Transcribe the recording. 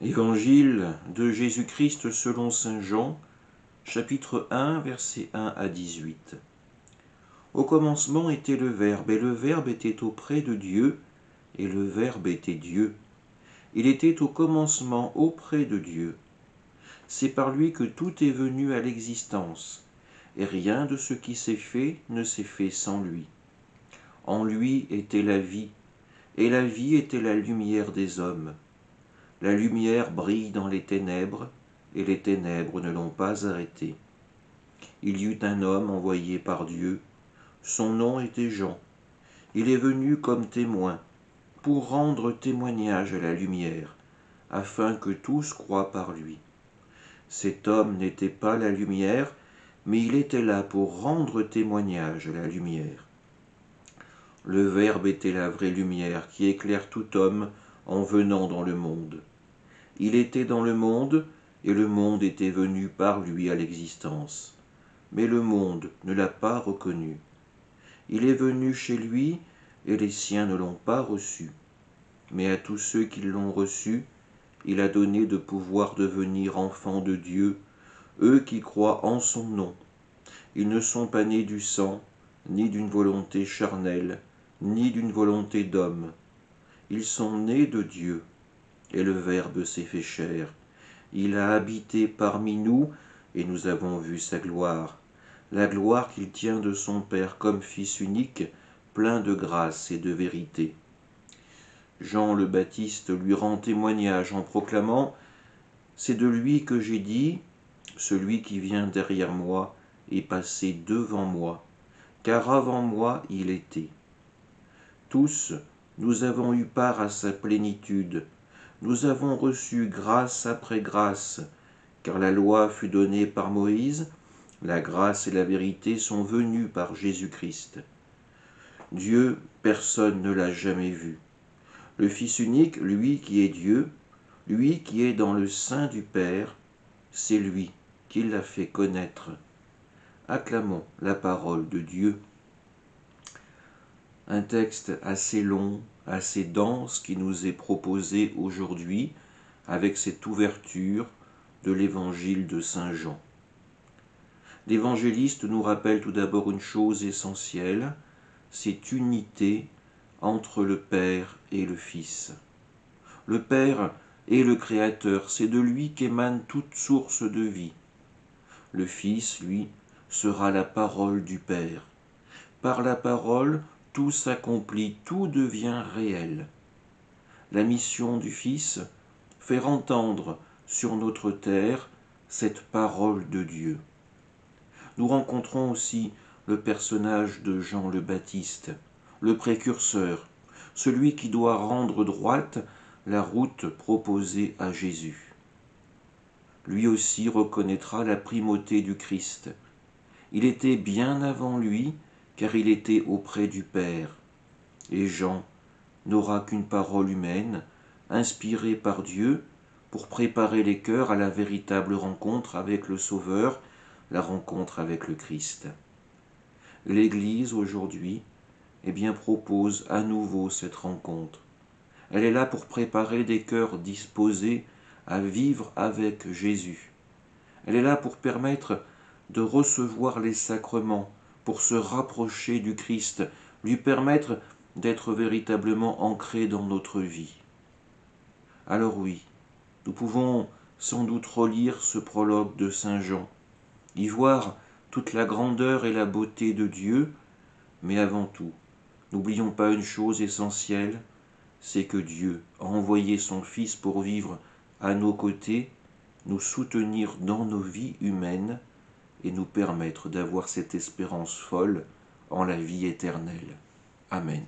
Évangile de Jésus-Christ selon saint Jean, chapitre 1, versets 1 à 18. Au commencement était le Verbe, et le Verbe était auprès de Dieu, et le Verbe était Dieu. Il était au commencement auprès de Dieu. C'est par lui que tout est venu à l'existence, et rien de ce qui s'est fait ne s'est fait sans lui. En lui était la vie, et la vie était la lumière des hommes. La lumière brille dans les ténèbres, et les ténèbres ne l'ont pas arrêtée. Il y eut un homme envoyé par Dieu, son nom était Jean. Il est venu comme témoin, pour rendre témoignage à la lumière, afin que tous croient par lui. Cet homme n'était pas la lumière, mais il était là pour rendre témoignage à la lumière. Le Verbe était la vraie lumière qui éclaire tout homme en venant dans le monde. Il était dans le monde, et le monde était venu par lui à l'existence. Mais le monde ne l'a pas reconnu. Il est venu chez lui, et les siens ne l'ont pas reçu. Mais à tous ceux qui l'ont reçu, il a donné de pouvoir devenir enfants de Dieu, eux qui croient en son nom. Ils ne sont pas nés du sang, ni d'une volonté charnelle, ni d'une volonté d'homme. Ils sont nés de Dieu, et le Verbe s'est fait chair. Il a habité parmi nous, et nous avons vu sa gloire, la gloire qu'il tient de son Père comme Fils unique, plein de grâce et de vérité. Jean le Baptiste lui rend témoignage en proclamant « C'est de lui que j'ai dit, celui qui vient derrière moi est passé devant moi, car avant moi il était. » Tous, nous avons eu part à sa plénitude, nous avons reçu grâce après grâce, car la loi fut donnée par Moïse, la grâce et la vérité sont venues par Jésus-Christ. Dieu, personne ne l'a jamais vu. Le Fils unique, lui qui est Dieu, lui qui est dans le sein du Père, c'est lui qui l'a fait connaître. Acclamons la parole de Dieu. Un texte assez long, assez dense qui nous est proposé aujourd'hui avec cette ouverture de l'évangile de saint Jean. L'évangéliste nous rappelle tout d'abord une chose essentielle, cette unité entre le Père et le Fils. Le Père est le Créateur, c'est de lui qu'émane toute source de vie. Le Fils, lui, sera la parole du Père. Par la parole, tout s'accomplit, tout devient réel. La mission du Fils, faire entendre sur notre terre cette parole de Dieu. Nous rencontrons aussi le personnage de Jean le Baptiste, le précurseur, celui qui doit rendre droite la route proposée à Jésus. Lui aussi reconnaîtra la primauté du Christ. Il était bien avant lui, car il était auprès du Père. Et Jean n'aura qu'une parole humaine, inspirée par Dieu, pour préparer les cœurs à la véritable rencontre avec le Sauveur, la rencontre avec le Christ. L'Église, aujourd'hui, propose à nouveau cette rencontre. Elle est là pour préparer des cœurs disposés à vivre avec Jésus. Elle est là pour permettre de recevoir les sacrements, pour se rapprocher du Christ, lui permettre d'être véritablement ancré dans notre vie. Alors oui, nous pouvons sans doute relire ce prologue de saint Jean, y voir toute la grandeur et la beauté de Dieu, mais avant tout, n'oublions pas une chose essentielle, c'est que Dieu a envoyé son Fils pour vivre à nos côtés, nous soutenir dans nos vies humaines et nous permettre d'avoir cette espérance folle en la vie éternelle. Amen.